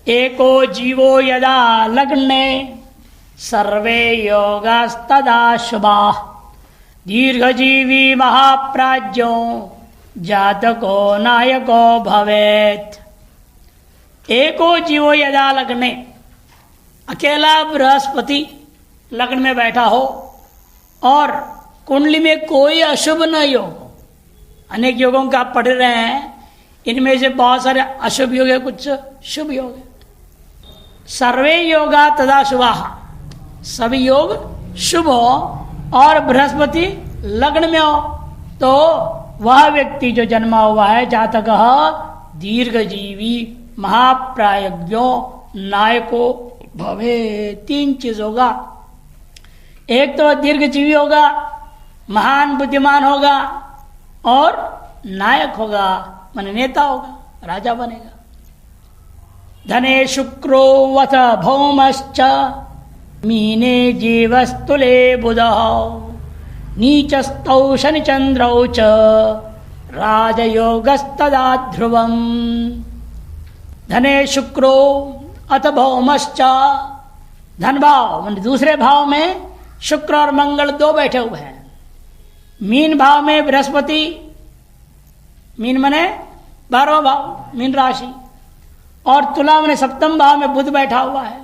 एको जीवो यदा लग्ने सर्वे योगास्तदा शुभाः दीर्घजीवी महाप्राज्यो जातको नायको भवेत्। एको जीवो यदा लग्ने, अकेला बृहस्पति लग्न में बैठा हो और कुंडली में कोई अशुभ न योग हो। अनेक योगों का आप पढ़ रहे हैं, इनमें से बहुत सारे अशुभ योग है, कुछ शुभ योग है। सर्वे योगा तदा शुभा, सभी योग शुभ हो और बृहस्पति लग्न में हो तो वह व्यक्ति जो जन्मा हुआ है जातक दीर्घजीवी महाप्रायज्ञो नायको भवे। तीन चीज होगा, एक तो दीर्घजीवी होगा, महान बुद्धिमान होगा और नायक होगा, माने नेता होगा, राजा बनेगा। धने शुक्रो वथ भौमश्च मीने जीवस्तुले बुधः नीचस्तौ शनिचन्द्रौ च राजयोगस्तदा ध्रुवम्। धने शुक्रो अथ भौमश्च, धन भाव माने दूसरे भाव में शुक्र और मंगल दो बैठे हुए हैं। मीन भाव में बृहस्पति, मीन माने 12वां भाव, मीन राशि, और तुला माने सप्तम भाव में बुध बैठा हुआ है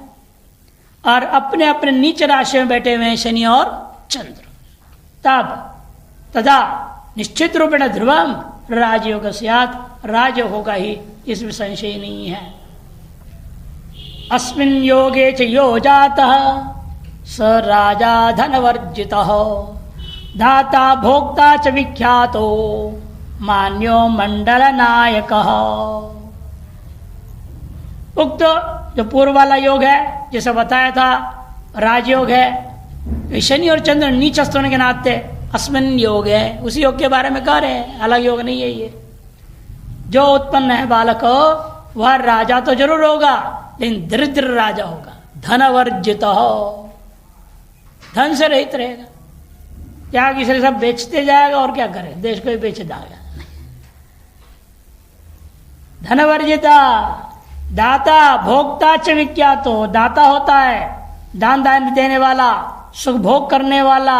और अपने अपने नीच राशि में बैठे हुए हैं शनि और चंद्र। तब तथा निश्चित रूपेण ध्रुवम राजयोग स्यात्, राजयोग होगा ही, इसमें संशय नहीं है। अस्मिन् योगे च यो जातः स राजा धनवर्जितः दाता भोक्ता च विख्यातो मान्यो मंडल नायकः। उक्त जो पूर्व वाला योग है जैसा बताया था राजयोग है, शनि और चंद्र नीचस्थ होने के नाते अस्मिन योग है, उसी योग के बारे में कह रहे हैं, अलग योग नहीं है ये। जो उत्पन्न है बालक वह राजा तो जरूर होगा लेकिन दरिद्र राजा होगा, धनवर्जित हो, धन से रहित रहेगा, क्या किसी सब बेचते जाएगा और क्या करे, देश को ही बेच देगा। धनवर्जिता, दाता भोक्ता च विख्यात हो, दाता होता है दान दान देने वाला, सुख भोग करने वाला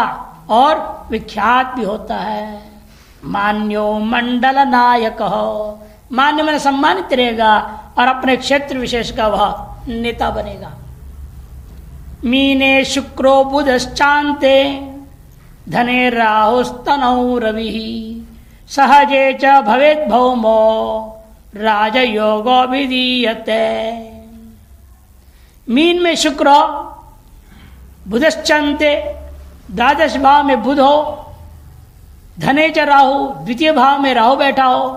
और विख्यात भी होता है। मान्यो मंडल नायक हो, मान्य मन सम्मानित रहेगा और अपने क्षेत्र विशेष का वह नेता बनेगा। मीने शुक्रो बुधश्चान्ते धने राहुस्तनौ रवि सहजे च भवेत् भौमो राजयोगो विधीयते। मीन में शुक्र हो, बुधश्चान्ते द्वादश भाव में बुध हो, धने च राहु द्वितीय भाव में राहु बैठा हो,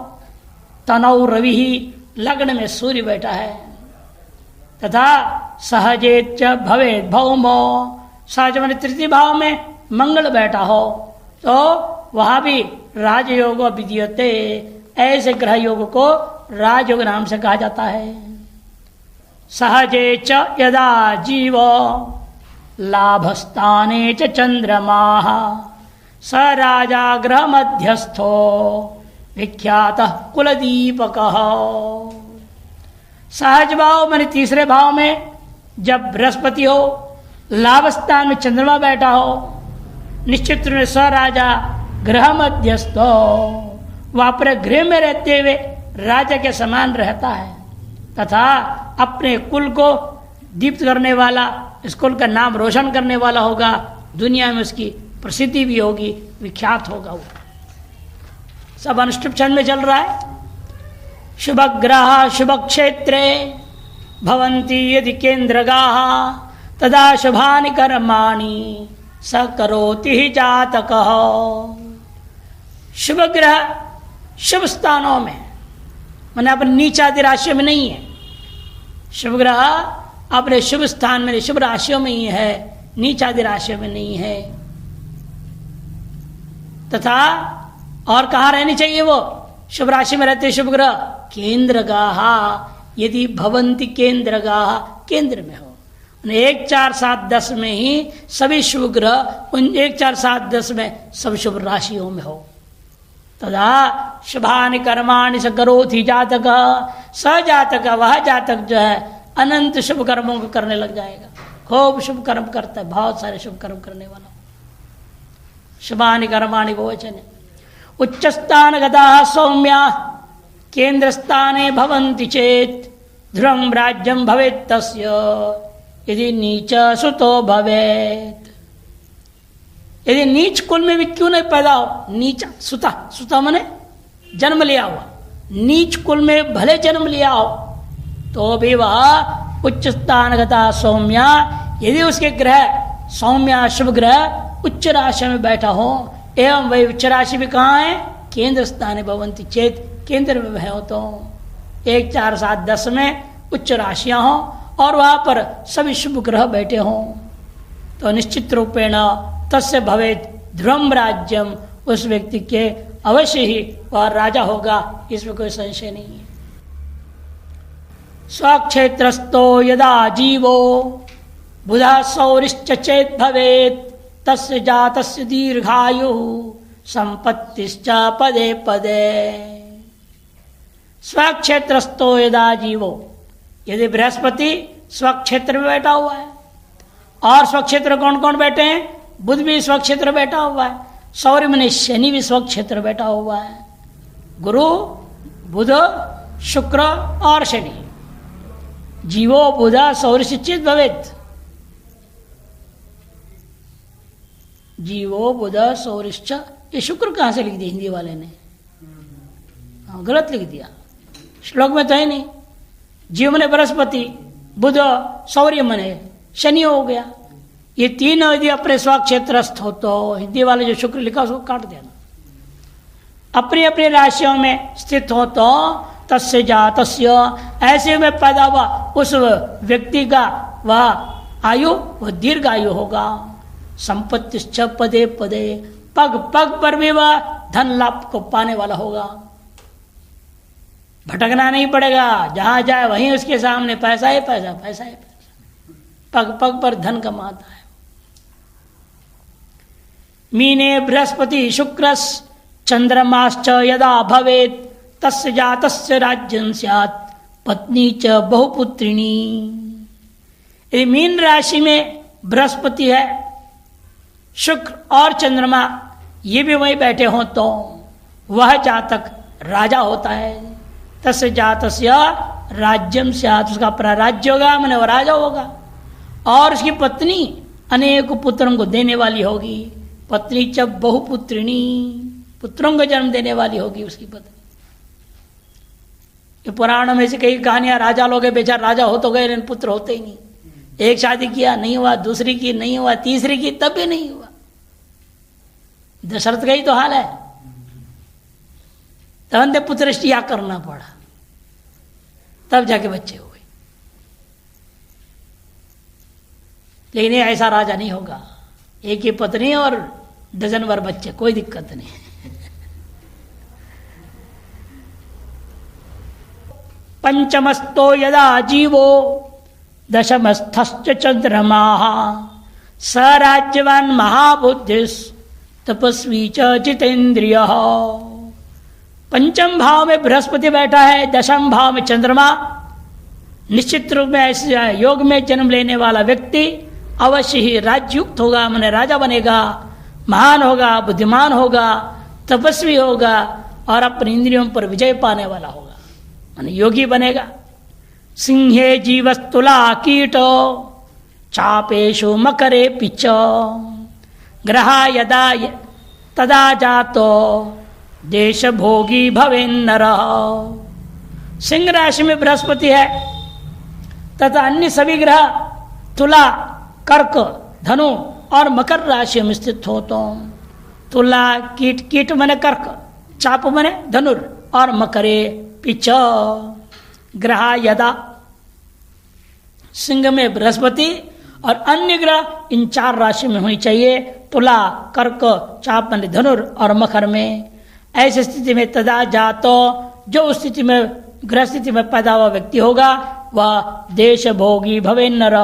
तनौ रवि लग्न में सूर्य बैठा है, तथा सहजेत च भवेत् भौमो, सहज माने तृतीय भाव में मंगल बैठा हो तो वहां भी राजयोग विधीयते, ऐसे ग्रह योग को राजयोग नाम से कहा जाता है। सहजे च यदा जीवो लाभस्थाने च चंद्रमाः स राजा ग्रह मध्यस्थो विख्यात कुलदीपकः। सहज भाव माने तीसरे भाव में जब बृहस्पति हो, लाभ स्थान में चंद्रमा बैठा हो, निश्चित रूप में स राजा ग्रह मध्यस्थ हो, वह अपने गृह में रहते हुए राजा के समान रहता है तथा अपने कुल को दीप्त करने वाला, इस कुल का नाम रोशन करने वाला होगा, दुनिया में उसकी प्रसिद्धि भी होगी, विख्यात होगा। वो सब अनुष्टुप छंद में चल रहा है। शुभ ग्रह शुभ क्षेत्रे भवन्ति यदि केंद्रगाः तदा शुभानि कर्माणि स करोति ही जातकः। शुभ ग्रह शुभ स्थानों में, माने अपने नीचादि राशियों में नहीं है, शुभ ग्रह अपने शुभ स्थान में शुभ राशियों में ही है, नीचादि राशियों में नहीं है। तथा और कहाँ रहनी चाहिए वो शुभ राशि में रहते शुभ ग्रह? केंद्रगाः, यदि भवन्ति केंद्रगाः, केंद्र में हो। 1 4 7 10 में ही सभी शुभ ग्रह उन 1 4 7 10 में सब शुभ राशियों में हो। तदा शुभानि कर्माणि स करोति जातक, स जातक वह जातक जो है अनंत शुभ कर्मों को करने लग जाएगा। खूब शुभ कर्म करता है, बहुत सारे शुभ कर्म करने वाला। शुभानि कर्माणि बहुवचन। उच्च स्थान गता सौम्या केंद्र स्थाने भवन्ति चेत ध्रुवं राज्यं भवेत् तस्य यदि नीच सुतो भवेत्। यदि नीच कुल में भी क्यों नहीं पैदा हो, नीच सुता, सुता माने जन्म लिया हुआ, नीच कुल में भले जन्म लिया हो तो भी वह उच्च स्थान गता सौम्या, यदि उसके ग्रह सौम्या शुभ ग्रह उच्च राशि में बैठा हो, एवं वही उच्च राशि भी कहाँ है, केंद्र स्थान भवन्ति चेत, केंद्र में है हो तो 1 4 7 10 में उच्च राशियां हो और वहां पर सभी शुभ ग्रह बैठे हों तो निश्चित रूपेण तस्य भवेत ध्रुवं राज्यम, उस व्यक्ति के अवश्य ही वह राजा होगा, इसमें कोई संशय नहीं है। स्वक्षेत्रस्थो यदा जीवो बुधा सौरिश्च चेत भवेत तस्य जातस्य दीर्घायु संपत्तिश्च पदे पदे। स्वक्षेत्रस्थो यदा जीवो, यदि बृहस्पति स्वक्षेत्र में बैठा हुआ है, और स्वक्षेत्र कौन कौन बैठे हैं, बुध भी स्वक्षेत्र बैठा हुआ है, सौर्य में शनि भी स्वक्षेत्र बैठा हुआ है, गुरु बुध शुक्र और शनि। जीवो बुधा सौर्य चित भवेत, जीवो बुध सौरिश्च, ये शुक्र कहां से लिख दिया हिंदी वाले ने, गलत लिख दिया, श्लोक में तो है नहीं। जीव मने बृहस्पति, बुध सौर्य मने शनि हो गया, ये तीन यदि अपने स्वक्षेत्रस्थ हो तो हिंदी वाले जो शुक्र लिखा उसको काट देना। अपनी अपनी राशियों में स्थित हो तो तस्य जातस्य, ऐसे में पैदा हुआ उस व्यक्ति का वह आयु वह दीर्घ आयु होगा। संपत्ति पदे पदे, पग पग पर भी वह धन लाभ को पाने वाला होगा, भटकना नहीं पड़ेगा, जहां जाए वहीं उसके सामने पैसा ही पैसा, पैसा ही पैसा, पग पग पर धन कमाता है। मीने बृहस्पति शुक्रस चंद्रमाश्च यदा भवेत तस्य जातस्य राज्यं स्यात् पत्नी च बहुपुत्रिणी। यदि मीन राशि में बृहस्पति है, शुक्र और चंद्रमा ये भी वहीं बैठे हो तो वह जातक राजा होता है। तस्य जातस्य राज्यम स्यात्, उसका अपना राज्य होगा, मैंने वह राजा होगा, और उसकी पत्नी अनेक पुत्रों को देने वाली होगी। पत्नी च बहुपुत्रिणी, पुत्रों को जन्म देने वाली होगी उसकी पत्नी। ये पुराणों में से कई कहानियां, राजा लोग बेचारे राजा हो तो गए लेकिन पुत्र होते ही नहीं। एक शादी किया नहीं हुआ, दूसरी की नहीं हुआ, तीसरी की तब भी नहीं हुआ। दशरथ का ही तो हाल है, तब पुत्र त्याग करना पड़ा, तब जाके बच्चे हुए। लेकिन ऐसा राजा नहीं होगा, एक ही पत्नी और डजन भर बच्चे, कोई दिक्कत नहीं। पंचमस्तो यदा जीवो दशमस्थश्च चंद्रमा स राज्यवान महाबुद्धिस तपस्वी च जितेंद्रिय। पंचम भाव में बृहस्पति बैठा है, दशम भाव में चंद्रमा। निश्चित रूप में ऐसे योग में जन्म लेने वाला व्यक्ति अवश्य ही राज्युक्त होगा, माने राजा बनेगा, महान होगा, बुद्धिमान होगा, तपस्वी होगा और अपनी इंद्रियों पर विजय पाने वाला होगा, माने योगी बनेगा। सिंहे जीवस्तुला कीटो चापेशु मकरे पिच ग्रहा यदा तदा जातो देश भोगी भवेन्नर। सिंह राशि में बृहस्पति है तथा अन्य सभी ग्रह तुला, कर्क, धनु और मकर राशि में स्थित हो तो तुला कीट, कीट मने कर्क, चाप मने धनुर और मकरे पिच। ग्रह यदा, सिंह में बृहस्पति और अन्य ग्रह इन 4 राशि में होनी चाहिए, तुला, कर्क, चाप मने धनुर और मकर में। ऐसी स्थिति में तदा जातो, जो स्थिति में ग्रह स्थिति में पैदा हुआ व्यक्ति होगा वह देश भोगी भवे नर,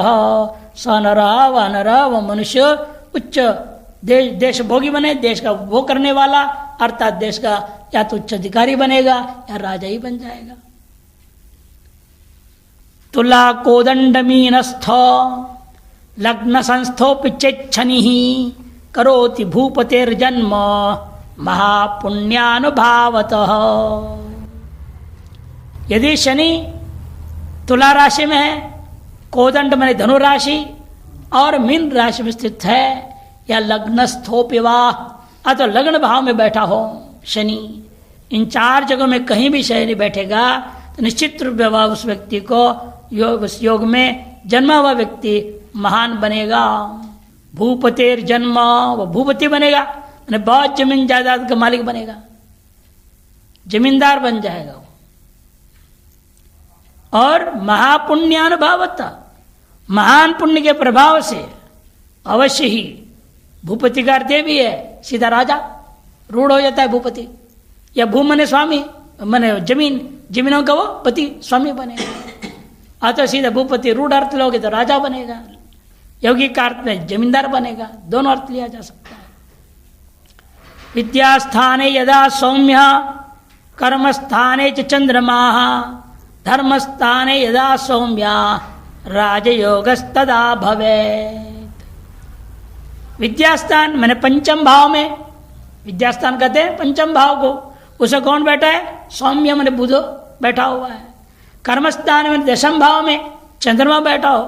स नर व नर व मनुष्य उच्च देश भोगी बने, देश का भोग करने वाला, अर्थात देश का या तो उच्च अधिकारी बनेगा या राजा ही बन जाएगा। तुला कोदंडमीनस्थ लग्न संस्थो पिचेच्छनि करोति भूपतेर्जन्म महापुण्यानुभावतः। यदि शनि तुला राशि में है, कोदंड माने धनु राशि और मीन राशि में स्थित है, या लग्नस्थो विवाह अथवा लग्न भाव में बैठा हो शनि, इन चार जगहों में कहीं भी शनि बैठेगा तो निश्चित रूप से उस व्यक्ति को उस योग में जन्मा हुआ व्यक्ति महान बनेगा। भूपतेर जन्म, वो भूपति बनेगा, यानी बहुत जमीन जायदाद का मालिक बनेगा, जमींदार बन जाएगा वो। और महापुण्यानुभावता, महान पुण्य के प्रभाव से अवश्य ही भूपति का अर्थ भी है सीधा राजा, रूढ़ हो जाता है भूपति, या भू मने स्वामी, मने जमीन, जमीनों का वो पति स्वामी बनेगा। अतः सीधा भूपति रूढ़ अर्थ लोगे तो राजा बनेगा, योगी का अर्थ में जमींदार बनेगा, दोनों अर्थ लिया जा सकता है। विद्यास्थाने यदा सौम्य कर्मस्थाने च चंद्रमा धर्मस्थाने यदा सौम्या राजयोगस्तदा भवेत्। विद्यास्थान मैंने पंचम भाव में, विद्यास्थान कहते हैं पंचम भाव को, उसे कौन बैठा है? सौम्य मैंने बुध बैठा हुआ है। कर्मस्थान में दशम भाव में चंद्रमा बैठा हो,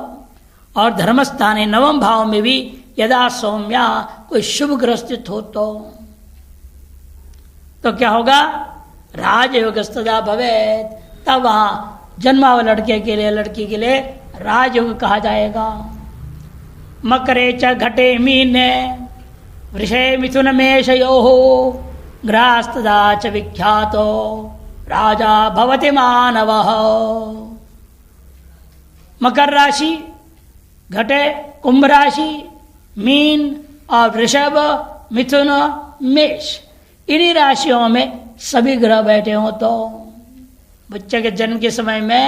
और धर्मस्थान नवम भाव में भी यदा सौम्या कोई शुभ ग्रह स्थित हो तो क्या होगा? राजयोगस्तदा भवेत्। तब वहां जन्मा हुआ लड़के के लिए, लड़की के लिए राजयोग कहा जाएगा। मकरे च घटे मीने वृषे मिथुन मेषयोः ग्रास्तदा च विख्यातो राजा भवति मानवः। मकर राशि, घटे, कुंभ राशि, मीन और वृषभ, मिथुन, मेष, इन्हीं राशियों में सभी ग्रह बैठे हो तो बच्चे के जन्म के समय में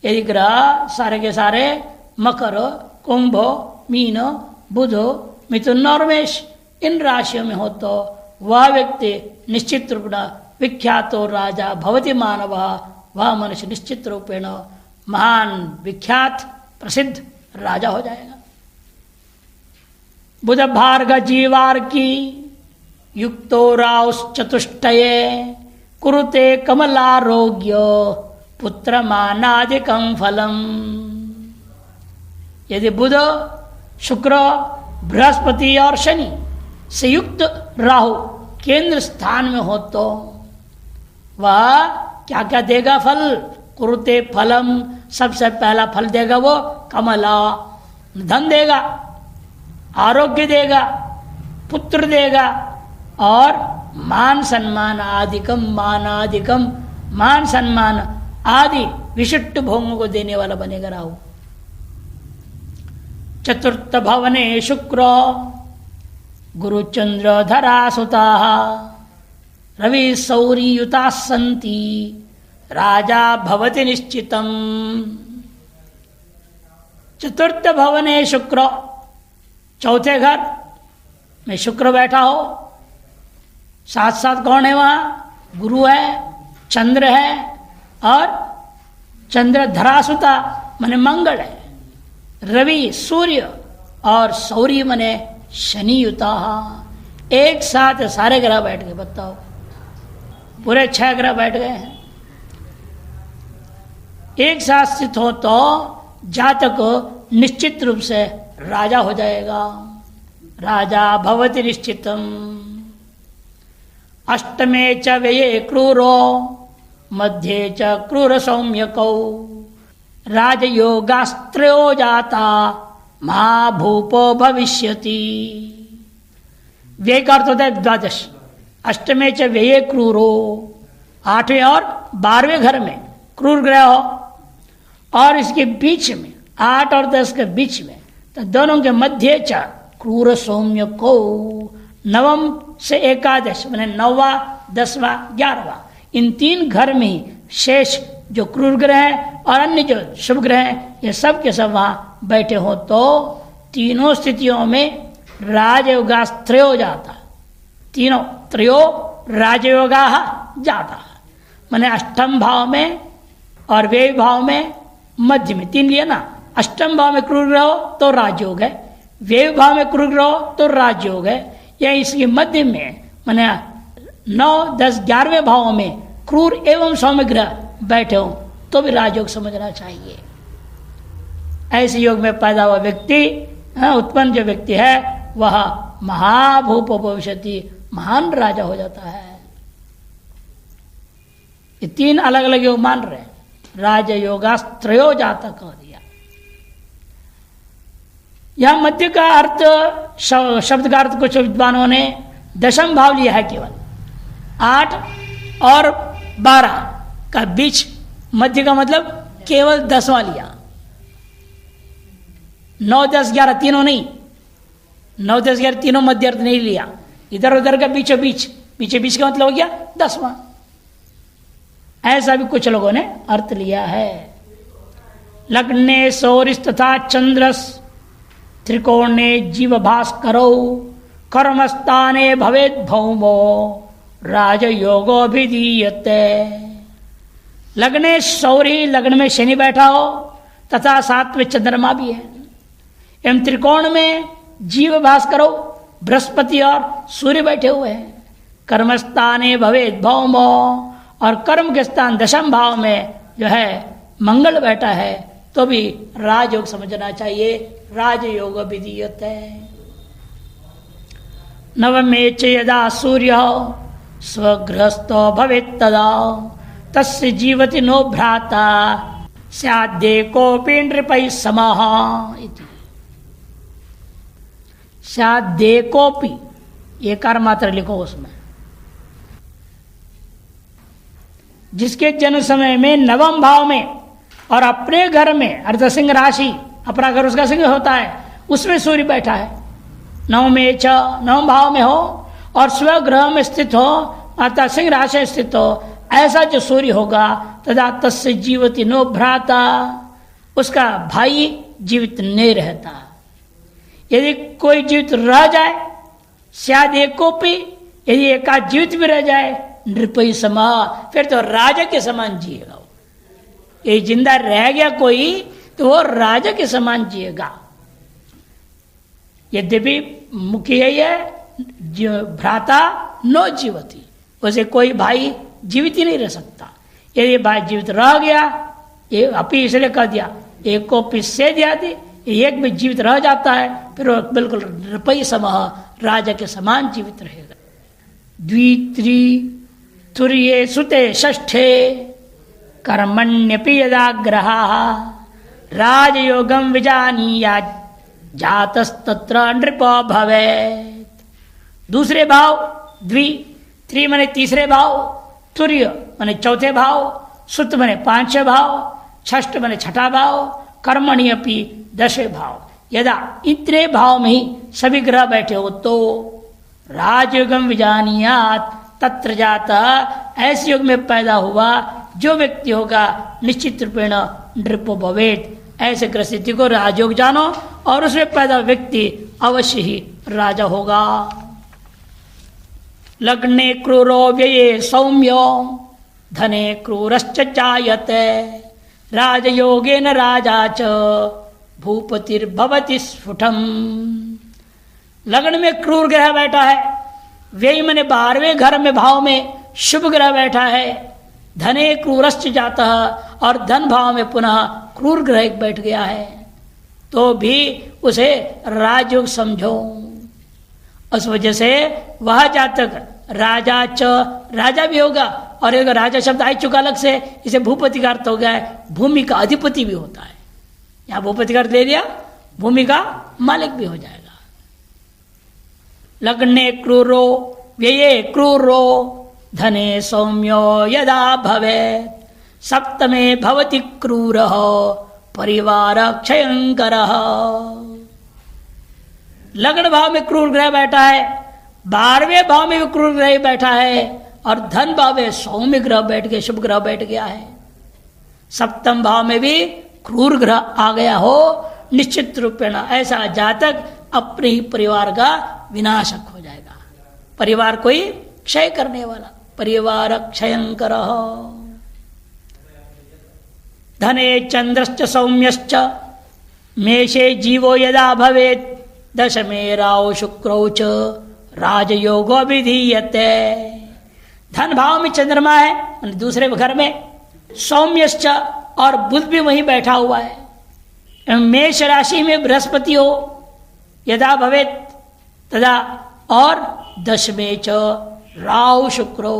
यदि ग्रह सारे के सारे मकर, कुंभ, मीन, बुध, मिथुन और मेष इन राशियों में हो तो वह व्यक्ति निश्चित रूप विख्यातो राजा भवति मानव, वह मनुष्य निश्चित रूपेण महान विख्यात प्रसिद्ध राजा हो जाएगा। बुध भार्ग जीवार की युक्तो राउश्चतुष्टये कुरुते कमलारोग्य पुत्र मानादिकं फलम। यदि बुध, शुक्र, बृहस्पति और शनि से युक्त राहु केंद्र स्थान में हो तो वह क्या क्या देगा? फल, कुरुते फलम, सबसे पहला फल देगा वो कमला, धन देगा, आरोग्य देगा, पुत्र देगा, और मान सम्मान आदिकम, मानादिकम, मान सम्मान आदि विशिष्ट भोगों को देने वाला बनेगा राहु। चतुर्थ भवने शुक्र गुरु चंद्र धरा सुता रवि सौरी युता संति राजा भवति निश्चितम। चतुर्थ भवने शुक्र, चौथे घर में शुक्र बैठा हो, साथ साथ कौन है वहां? गुरु है, चंद्र है, और चंद्र धरासुता माने मंगल है, रवि, सूर्य और सौरी माने शनि युता। एक साथ सारे ग्रह बैठ गए, बताओ, पूरे 6 ग्रह बैठ गए हैं। एक साथ स्थित हो तो जातक निश्चित रूप से राजा हो जाएगा, राजा भवति निश्चितम। अष्टमे च व्यये क्रूरो मध्ये च क्रूर सौम्यकौ राजयोगास्त्रयो जाता महाभूपो भविष्यति। व्यय का अर्थ होता है द्वादश। अष्टमे च व्यये क्रूरो, 8वें और 12वें घर में क्रूर ग्रह हो, और इसके बीच में 8 और 10 के बीच में, तो दोनों के मध्य च क्रूर सौम्यकौ, नवम से एकादश मैंने 9वां, 10वां, 11वां, इन 3 घर में ही शेष जो क्रूर ग्रह हैं और अन्य जो शुभ ग्रह हैं, ये सब के सब वहां बैठे हो तो तीनों स्थितियों में राजयोगास्त्रयो जाता, तीनों त्रयो राजयोगा जाता, मैंने अष्टम भाव में और व्यय भाव में मध्य में, 3 लिया ना, अष्टम भाव में क्रूर ग्रह हो तो राजयोग है, व्यय भाव में क्रूर ग्रह हो तो राजयोग है, या इसके मध्य में माने 9, 10, 11वें भावों में क्रूर एवं सौम्य ग्रह बैठे हो तो भी राजयोग समझना चाहिए। ऐसे योग में पैदा हुआ व्यक्ति, उत्पन्न जो व्यक्ति है वह महाभूप भविष्यति, महान राजा हो जाता है। ये 3 अलग अलग योग मान रहे हैं, राजयोगास्त्रयो जाता कह दिया। यहां मध्य का अर्थ, शब्द का अर्थ कुछ विद्वानों ने दशम भाव लिया है, केवल 8 और 12 का बीच मध्य का मतलब केवल 10वां लिया, 9, 10, 11 तीनों नहीं, 9, 10, 11 तीनों मध्य अर्थ नहीं लिया, इधर उधर का बीचों बीच, बीचे बीच का मतलब हो गया 10वां। ऐसा भी कुछ लोगों ने अर्थ लिया है। लग्ने सौरिस तथा चंद्रस त्रिकोणे जीव भास्करो कर्मस्थाने भवेद भौमो राजयोगो विधीयते। लग्ने सौरी, लग्न में शनि बैठा हो तथा साथ में चंद्रमा भी है, एवं त्रिकोण में जीव भास्करो बृहस्पति और सूर्य बैठे हुए हैं। कर्मस्थाने भवेद भौमो, और कर्म के स्थान दशम भाव में जो है मंगल बैठा है तो भी राजयोग समझना चाहिए, राजयोग विधीयते। नवमे च यदा सूर्य स्वगृहस्थो भवेत् तदा तस्य जीवति नो भ्राता स्याद्ये कोऽपि नृपैः समः इति। स्याद्ये कोऽपि, एकार मात्र लिखो उसमें। जिसके जन्म समय में नवम भाव में और अपने घर में अर्थात सिंह राशि, अपना घर उसका सिंह होता है, उसमें सूर्य बैठा है, नवम भाव में हो और स्वग्रह में स्थित हो अर्थात सिंह राशि स्थित हो, ऐसा जो सूर्य होगा तथा तस्य जीवति नो भ्राता, उसका भाई जीवित नहीं रहता। यदि कोई जीवित रह जाए, शायद एकोपी, यदि एकाध जीवित भी रह जाए, नृपई समा, फिर तो राजा के समान जिएगा। ये जिंदा रह गया कोई तो वो राजा के समान जिएगा। यद्यपि मुख्य यही है, भ्राता नो जीवती, उसे कोई भाई जीवित ही नहीं रह सकता। यदि भाई जीवित रह गया, ये अपी इसलिए कह दिया, एक को पिस्से दिया थी, एक भी जीवित रह जाता है फिर वो बिल्कुल नृपई समः, राजा के समान जीवित रहेगा। द्वित्री तुर्ये सुते षष्ठे कर्मण्यपि यदाग्रहा राजयोगम विजानीयात् जातस्तत्र नृपो भवेत्। दूसरे भाव द्वि, त्रि माने तीसरे भाव, तुर्य माने चौथे भाव, सुत माने पांचवें भाव, षष्ठ माने छठा भाव, कर्मणि अपि दशवें भाव। यदा इतने भाव में ही सभी ग्रह बैठे हो तो राजयोगम विजानीयात् तत्र जाता, ऐसे योग में पैदा हुआ जो व्यक्ति होगा निश्चित रूपेण नृपो भवेत्। ऐसे ग्रस्थिति को राजयोग जानो और उसमें पैदा व्यक्ति अवश्य ही राजा होगा। लग्ने क्रूरो व्यये सौम्यो धने क्रूरश्च जायते राजयोगेन राजा च भूपतिर्भवति स्फुटम। लग्न में क्रूर ग्रह बैठा है, व्यय मने 12वें घर में भाव में शुभ ग्रह बैठा है, धने क्रूरश्च जाता, और धन भाव में पुनः क्रूर ग्रह बैठ गया है, तो भी उसे राजयोग समझो। उस वजह से वह जातक राजा च, राजा भी होगा, और एक राजा शब्द आ चुका अलग से, इसे भूपति का अर्थ हो गया है, भूमि का अधिपति भी होता है। यहां भूपति का अर्थ ले लिया, भूमि का मालिक भी हो जाएगा। लग्ने क्रूरो व्यये क्रूरो धने सौम्यो यदा भवेत् सप्तमे भवति क्रूरः परिवार क्षयंकरः। लग्न भाव में क्रूर ग्रह बैठा है, 12वें भाव में भी क्रूर ग्रह बैठा है, और धन भाव में सौम्य ग्रह बैठ गया, शुभ ग्रह बैठ गया है। सप्तम भाव में भी क्रूर ग्रह आ गया हो, निश्चित रूप में ऐसा जातक अपने ही परिवार का विनाशक हो जाएगा। परिवार कोई क्षय करने वाला, परिवार क्षयंकर। धने चंद्रश्च सौम्यश्च मेषे जीवो यदा भवेत् दशमे राहु शुक्रौ च राजयोगो विधीयते। धन भाव में चंद्रमा है दूसरे घर में, सौम्यश्च और बुध भी वहीं बैठा हुआ है। मेष राशि में बृहस्पति हो यदा भवेत् तदा, और दशमे च राहु शुक्रो,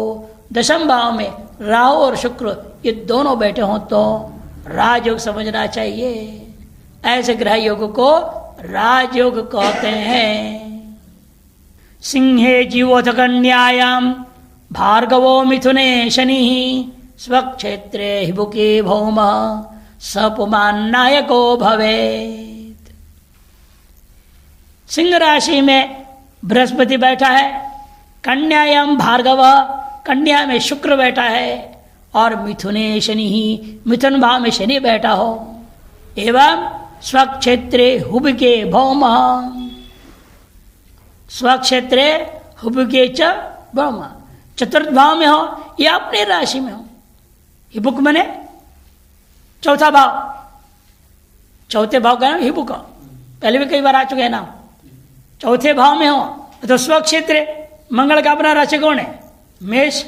दशम भाव में राहु और शुक्र ये दोनों बैठे हो तो राजयोग समझना चाहिए। ऐसे ग्रह योग को राजयोग कहते हैं। सिंहे जीवोथ कन्यायाम भार्गवो मिथुने शनि स्वक्षेत्रे हिबुके भौम सपुमान नायको भवेत्। सिंह राशि में बृहस्पति बैठा है, कन्यायाम भार्गव, कन्या में शुक्र बैठा है, और मिथुने शनि, मिथुन भाव में शनि बैठा हो, एवं स्वक्षेत्रे हुबके भौम, स्वक्षेत्रे हुबके च भौम, चतुर्थ भाव में हो या अपने राशि में हो। हिबुक मने चौथा भाव, चौथे भाव का नाम हिबुक, पहले भी कई बार आ चुके हैं नाम। चौथे भाव में हो तो स्वक्षेत्र, मंगल का अपना राशि कौन है? मेष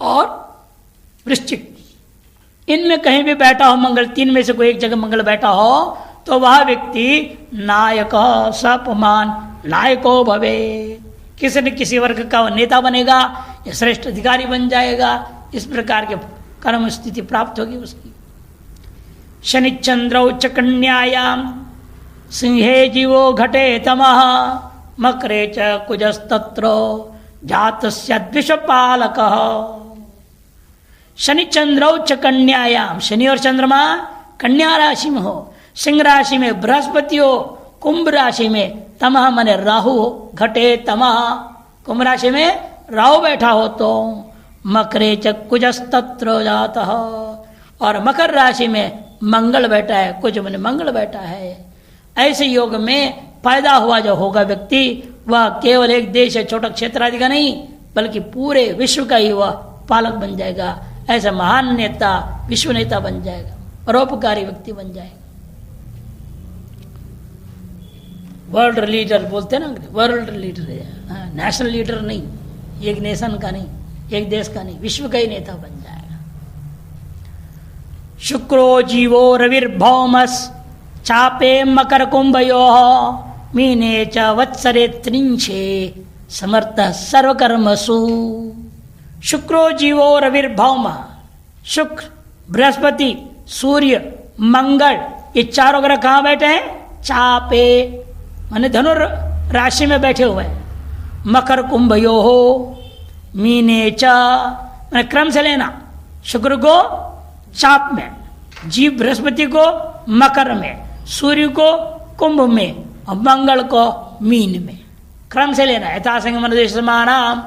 और वृश्चिक, इनमें कहीं भी बैठा हो मंगल, तीन में से कोई एक जगह मंगल बैठा हो तो वह व्यक्ति नायक सपमान नायको भवे, किसी न किसी वर्ग का नेता बनेगा या श्रेष्ठ अधिकारी बन जाएगा। इस प्रकार के कर्म स्थिति प्राप्त होगी उसकी। शनिचंद्रौ च कन्यायाम सिंहे जीवो घटे तमः मकरे च कुजस्तत्रो जातस्य द्विषपालकः। शनिचंद्रौ च कन्यायाम, शनि और चंद्रमा कन्या राशि में हो, सिंह राशि में बृहस्पति हो, कुंभ राशि में तमह मने राहु हो, घटे तमह, कुंभ राशि में राहु बैठा हो तो मकरे च कुजस्तत्र जातः, और मकर राशि में मंगल बैठा है, कुछ मने मंगल बैठा है। ऐसे योग में पैदा हुआ जो होगा व्यक्ति वह केवल एक देश या छोटा क्षेत्र आदि का नहीं बल्कि पूरे विश्व का ही वह पालक बन जाएगा। ऐसा महान नेता, विश्व नेता बन जाएगा, परोपकारी व्यक्ति बन जाएगा। वर्ल्ड लीडर बोलते हैं ना, वर्ल्ड लीडर है, नेशनल लीडर नहीं, एक नेशन का नहीं, एक देश का नहीं, विश्व का ही नेता बन जाएगा। शुक्रो जीवो रविर्भौमस चापे मकर कुंभयोः मीने च वत्सरे त्रिंशे समर्थ सर्वकर्मसु। शुक्रो जीवो रविर्भौम, शुक्र, बृहस्पति, सूर्य, मंगल, ये चारों ग्रह कहाँ बैठे हैं? चापे माने धनु राशि में बैठे हुए हैं। मकर कुंभयो हो, मीने च मैंने क्रम से लेना, शुक्र को चाप में, जीव बृहस्पति को मकर में, सूर्य को कुंभ में और मंगल को मीन में, क्रम से लेना। यथासंग मनोदेश समानाम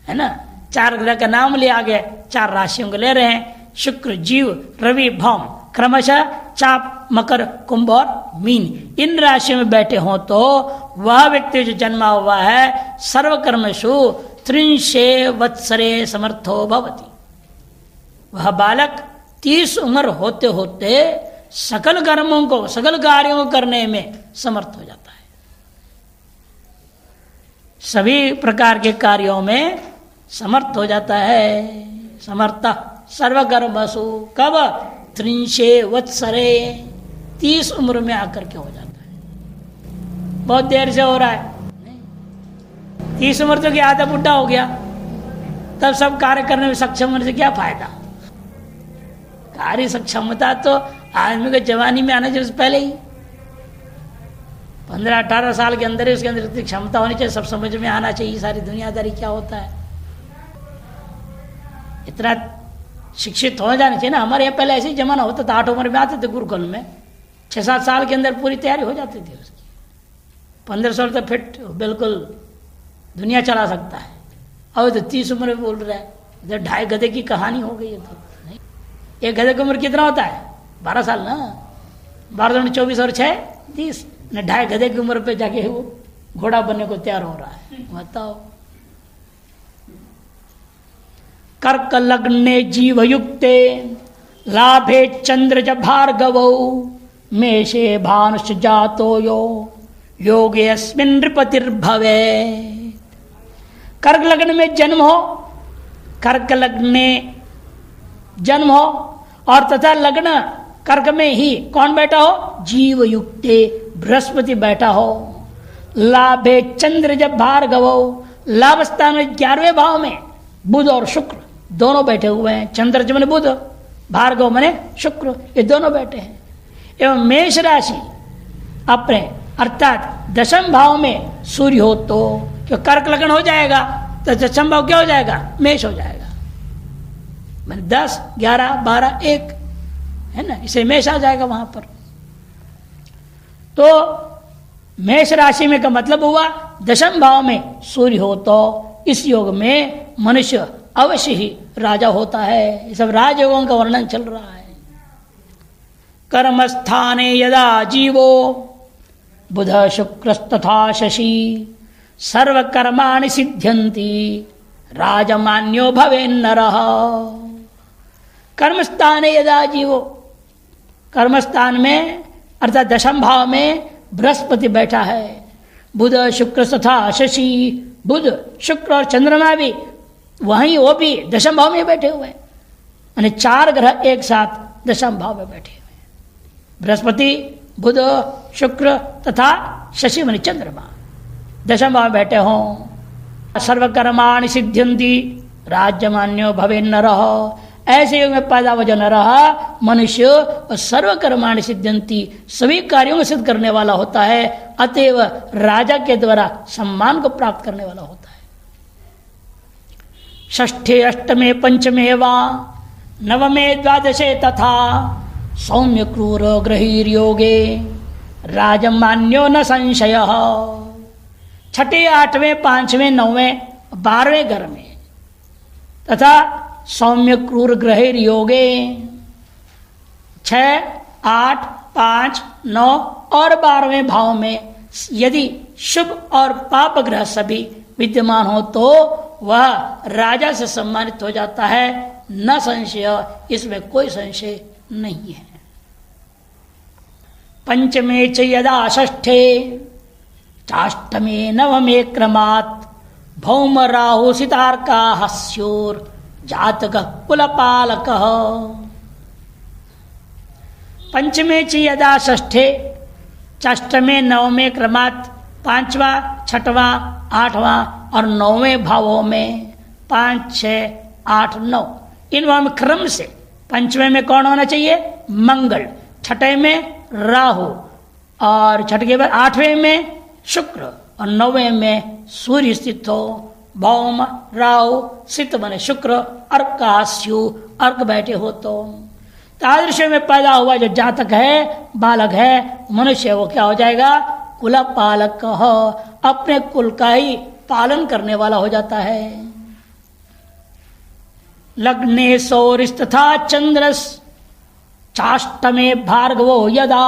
है ना, चार ग्रह का नाम लिया गया, चार राशियों को ले रहे हैं, शुक्र, जीव, रवि, भौम, क्रमशः चाप, मकर, कुंभ और मीन, इन राशियों में बैठे हों तो वह व्यक्ति जो जन्मा हुआ है सर्वकर्मसु त्रिंशे वत्सरे समर्थो भवति। वह बालक 30 उम्र होते होते सकल कर्मों को, सकल कार्यों को करने में समर्थ हो जाता है। सभी प्रकार के कार्यों में समर्थ हो जाता है। समर्थ सर्वकर्मसु कब? त्रिंशे वत्सरे, 30 उम्र में आकर के हो जाता है। बहुत देर से हो रहा है, 30 उम्र तो क्या, आधा बुढ़ा हो गया, तब सब कार्य करने में सक्षम होने से क्या फायदा? कार्य सक्षमता तो आदमी को जवानी में आने से पहले ही 15-18 साल के अंदर ही उसके अंदर इतनी क्षमता होनी चाहिए, सब समझ में आना चाहिए सारी दुनियादारी क्या होता है, इतना शिक्षित हो जाना चाहिए ना। हमारे यहाँ पहले ऐसे ही जमाना होता था, 8 उम्र में आते थे गुरुकुल में, 6-7 साल के अंदर पूरी तैयारी हो जाती थी उसकी, 15 साल तक फिट बिल्कुल दुनिया चला सकता है। और तो 30 उम्र में बोल रहा है, इधर 2.5 गधे की कहानी हो गई है। तो नहीं, एक गधे की उम्र कितना होता है? 12 साल ना, 12 24 और 6 30, 2.5 गधे की उम्र पे जाके वो घोड़ा बनने को तैयार हो रहा है। बताओ। कर्क लग्ने जीवयुक्ते लाभे चंद्रज भार्गवौ मेषे भानुष जातो यो योगे अस्मिन् नृपतिर्भवे। कर्क लग्न में जन्म हो, कर्क लग्न में जन्म हो और तथा लग्न कर्क में ही कौन बैठा हो, जीव युक्ते बृहस्पति बैठा हो। लाभे चंद्र जब भार्गवो, लाभ स्थान में 11वें भाव में बुध और शुक्र दोनों बैठे हुए हैं। चंद्र जब बुध, भार्गव मने शुक्र, ये दोनों बैठे हैं। एवं मेष राशि अपने अर्थात दशम भाव में सूर्य हो तो क्यों कर्क लग्न हो जाएगा तो दशम भाव क्या हो जाएगा, मेष हो जाएगा। मैंने 10, 11, 12, 1 है ना, इसे मेष आ जाएगा वहां पर। तो मेष राशि में का मतलब हुआ दशम भाव में सूर्य हो तो इस योग में मनुष्य अवश्य ही राजा होता है। ये सब राजयोगों का वर्णन चल रहा है। कर्म स्थाने यदा जीवो बुध शुक्रस्तथा शशि सर्वकर्माणि सिद्ध्यन्ति राजमान्यो भवेन्नरः। कर्म स्थाने यदा जीवो, कर्म स्थान में अर्थात दशम भाव में बृहस्पति बैठा है। बुध शुक्र तथा शशि, बुध शुक्र और चंद्रमा भी वहीं, वो भी दशम भाव में बैठे हुए हैं। यानी 4 ग्रह एक साथ दशम भाव में बैठे हुए हैं। बृहस्पति, बुध, शुक्र तथा शशि माने चंद्रमा दशम भाव में बैठे हों। सर्वकर्माणि सिद्ध्यन्ति राज्यमान्यो भवेन्नरः। ऐसे युग में पैदा हो जो नरः मनुष्य और सर्वकर्माणि सिद्ध्यन्ति, सभी कार्यों को सिद्ध करने वाला होता है। अतएव राजा के द्वारा सम्मान को प्राप्त करने वाला होता है। षष्ठे अष्टमे पंचमे वा नवमे द्वादशे तथा सौम्य क्रूर ग्रहीर्योगे राजमान्यो न संशयः। छठे, आठवें, पांचवें, 9वें, 12वें घर में तथा सौम्य क्रूर ग्रहीर योगे 6, 8, 5, 9 और 12वें भाव में यदि शुभ और पाप ग्रह सभी विद्यमान हो तो वह राजा से सम्मानित हो जाता है, न संशय, इसमें कोई संशय नहीं है। पंचमे च यदा षष्ठे चाष्टमे नवमे क्रमात् भौम राहु सितार्का हस्योर जातक कुलपालकः। पंचमे च यदा षष्ठे, अष्टमे नवमे क्रमात् 5वां, 6वां, 8वां और 9वें भावों में 5, 6, 8, 9 इन भावों में क्रम से पंचवें में कौन होना चाहिए, मंगल, छठे में राहु और छठे के बाद 8वें में शुक्र और 9वें में सूर्य स्थित हो। भौम राहु सित बने शुक्र, अर्कास्यु अर्क बैठे हो तो तादृश में पैदा हुआ जो जातक है, बालक है, मनुष्य, वो क्या हो जाएगा, कुल पालक, अपने कुल का ही पालन करने वाला हो जाता है। लग्ने सौरिस्तथा चंद्रस चाष्टमे भार्गवो यदा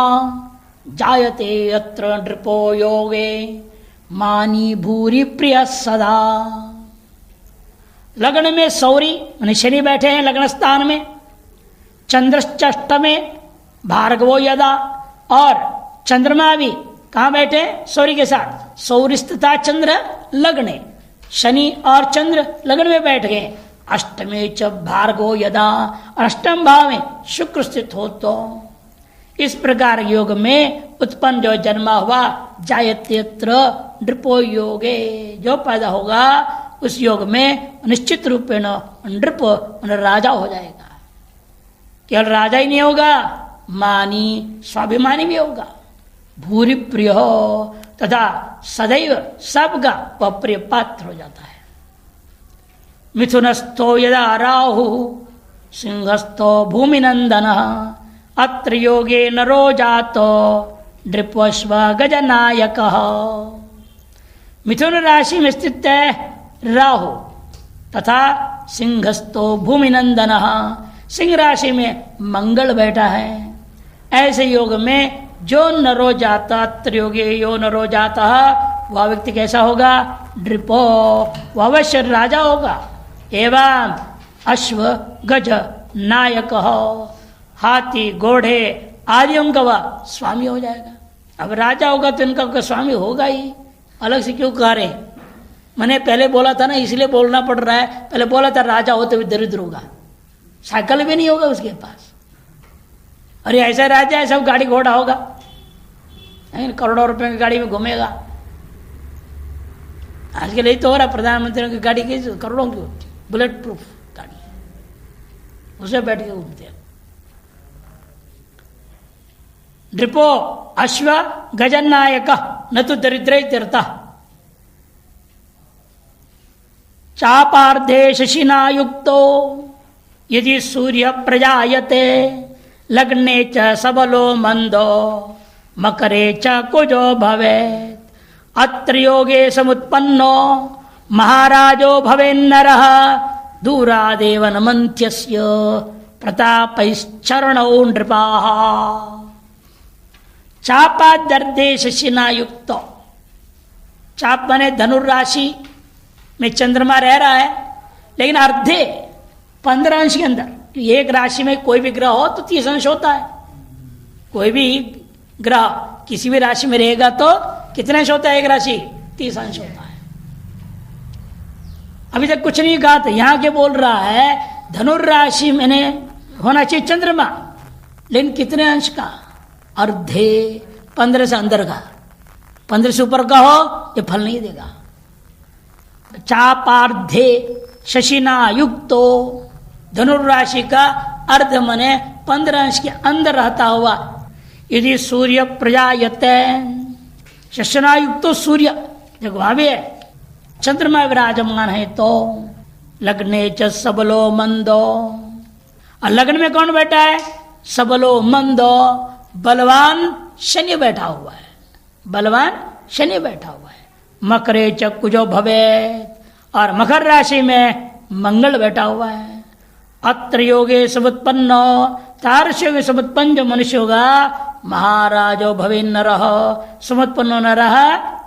जायते यत्र नृपो योगे मानी भूरी प्रिय सदा। लग्न में सौरी माने शनि बैठे हैं लग्न स्थान में, चंद्रष्टमे भार्गवो यदा और चंद्रमा भी कहाँ बैठे, सौरी के साथ। सौरिस्तथा चंद्र लग्ने, शनि और चंद्र लग्न में बैठ गए। अष्टमे च भार्गवो यदा, अष्टम भाव में शुक्र स्थित हो तो इस प्रकार योग में उत्पन्न जो जन्मा हुआ जायत्यत्र नृपो योगे, जो पैदा होगा उस योग में निश्चित रूपेण नृप राजा हो जाएगा। केवल राजा ही नहीं होगा, मानी स्वाभिमानी भी होगा, भूरि प्रिय हो तथा सदैव सबका वह प्रिय पात्र हो जाता है। मिथुनस्थो यदा राहु सिंहस्थो भूमिनंदन अत्र योगे नरो जातो नृपश्व गजनायक। मिथुन राशि में स्थित है राहु तथा सिंहस्थो भूमिनंदन, सिंह राशि में मंगल बैठा है। ऐसे योग में जो नरो जाता, त्रियोगे यो नरो जाता, वह व्यक्ति कैसा होगा, नृपो, वह अवश्य राजा होगा। एवं अश्व गज नायक हाथी घोड़े आदियों का वह स्वामी हो जाएगा। अब राजा होगा तो इनका स्वामी होगा ही, अलग से क्यों कह रहे हैं? मैंने पहले बोला था ना, इसलिए बोलना पड़ रहा है। पहले बोला था राजा हो तो भी दरिद्र होगा, साइकिल भी नहीं होगा उसके पास। अरे ऐसा राजा है, सब गाड़ी घोड़ा होगा, करोड़ों रुपए की गाड़ी में घूमेगा। आजकल यही तो हो रहा, प्रधानमंत्री की गाड़ी की करोड़ों की होती, बुलेट प्रूफ गाड़ी, उसमें बैठ के घूमते हैं। नृपो अश्व गजनायक न तो दरिद्र तीर्थ चापार्धे शशिना युक्तो यदि सूर्य प्रजायते लग्ने च सबलो मंदो मकरे च कुजो भवेत् अत्र योगे समुत्पन्नो महाराजो भवेन्नरः दूरादेव नमन्त्यस्य प्रतापैश्चरणौ नृपाः। चापादर्धे शशिना युक्तो, चाप बने धनुर्राशि में चंद्रमा रह रहा है, लेकिन अर्धे 15 अंश के अंदर। एक राशि में कोई भी ग्रह हो तो 30 अंश होता है। कोई भी ग्रह किसी भी राशि में रहेगा तो कितने अंश होता है? एक राशि 30 अंश होता है। अभी तक कुछ नहीं कहा था, यहां के बोल रहा है धनुर्राशि में होना चाहिए चंद्रमा, लेकिन कितने अंश का? अर्धे, 15 से अंदर का। 15 से ऊपर का हो ये फल नहीं देगा। चापार्धे शशिना युक्तो, धनुर्राशि का अर्ध मने 15 अंश के अंदर रहता हुआ यदि सूर्य प्रजायते, शशिना युक्तो सूर्य जब वहां भी है चंद्रमा विराजमान है तो लग्ने च सबलो मंदो, और लग्न में कौन बैठा है? सबलो मंदो, बलवान शनि बैठा हुआ है, बलवान शनि बैठा हुआ है। मकरे च कुजो भवेत्, और मकर राशि में मंगल बैठा हुआ है। अत्र योगे समुत्पन्नो, तारस्य में समुत्पन्न जो मनुष्य होगा महाराजो भवे नरः, समुत्पन्नो नरः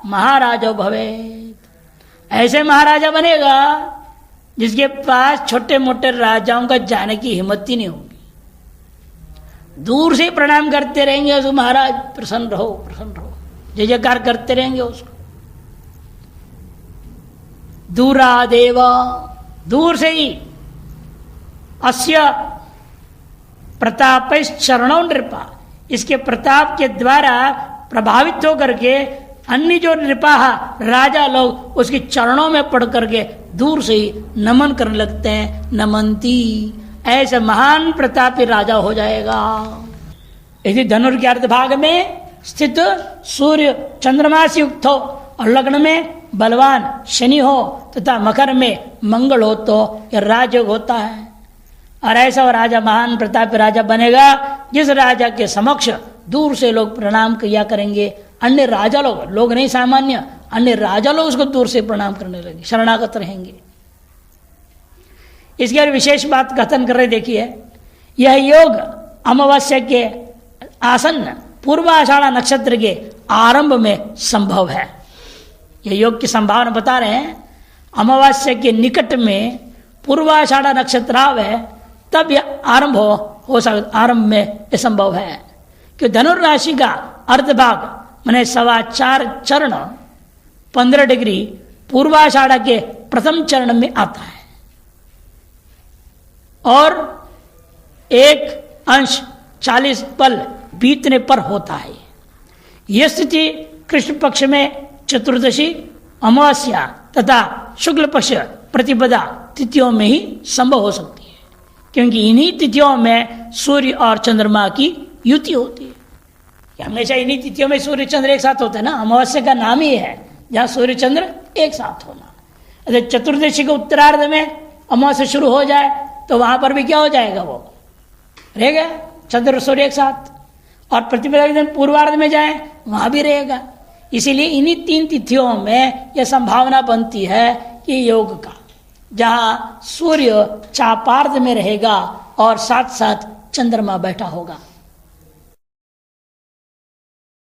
महाराजो भवेत्। ऐसे महाराजा बनेगा जिसके पास छोटे मोटे राजाओं का जाने की हिम्मत ही नहीं होगी। दूर से प्रणाम करते रहेंगे उसको, महाराज प्रसन्न रहो प्रसन्न रहो, जय जयकार करते रहेंगे उसको। दूरादेव, दूर से ही अस्य प्रतापैश्चरणौ नृपा, इसके प्रताप के द्वारा प्रभावित होकर के अन्य जो नृपा राजा लोग उसके चरणों में पड़ करके दूर से ही नमन करने लगते हैं। नमंती, ऐसे महान प्रतापी राजा हो जाएगा। यदि धनुर के अर्ध भाग में स्थित सूर्य चंद्रमा से युक्त हो और लग्न में बलवान शनि हो तथा मकर में मंगल हो तो यह राजयोग होता है। और ऐसा राजा महान प्रतापी राजा बनेगा जिस राजा के समक्ष दूर से लोग प्रणाम किया करेंगे। अन्य राजा लोग नहीं सामान्य, अन्य राजा लोग उसको दूर से प्रणाम करने लगेंगे, शरणागत रहेंगे। इसकी और विशेष बात कथन कर रहे, देखिए यह योग अमावस्या के आसन्न पूर्वाषाढ़ नक्षत्र के आरंभ में संभव है। यह योग की संभावना बता रहे हैं। अमावस्या के निकट में पूर्वाषाढ़ नक्षत्र है तब यह आरंभ हो सकता, आरंभ में यह संभव है कि धनुर राशि का अर्धभाग माने 4.25 चरण 15 डिग्री पूर्वाषाढ़ के प्रथम चरण में आता है और 1 अंश 40 पल बीतने पर होता है। यह स्थिति कृष्ण पक्ष में चतुर्दशी, अमावस्या तथा शुक्ल पक्ष प्रतिपदा तिथियों में ही संभव हो सकती है, क्योंकि इन्हीं तिथियों में सूर्य और चंद्रमा की युति होती है। हमेशा इन्हीं तिथियों में सूर्य चंद्र एक साथ होते हैं ना। अमावस्या का नाम ही है जहां सूर्य चंद्र एक साथ होना। अगर चतुर्दशी के उत्तरार्ध में अमावस्या शुरू हो जाए तो वहां पर भी क्या हो जाएगा, वो रहेगा चंद्र सूर्य एक साथ। और प्रतिपदा के दिन पूर्वार्ध में जाए वहां भी रहेगा। इसीलिए इन्हीं 3 तिथियों में यह संभावना बनती है कि योग का, जहां सूर्य चापार्ध में रहेगा और साथ साथ चंद्रमा बैठा होगा।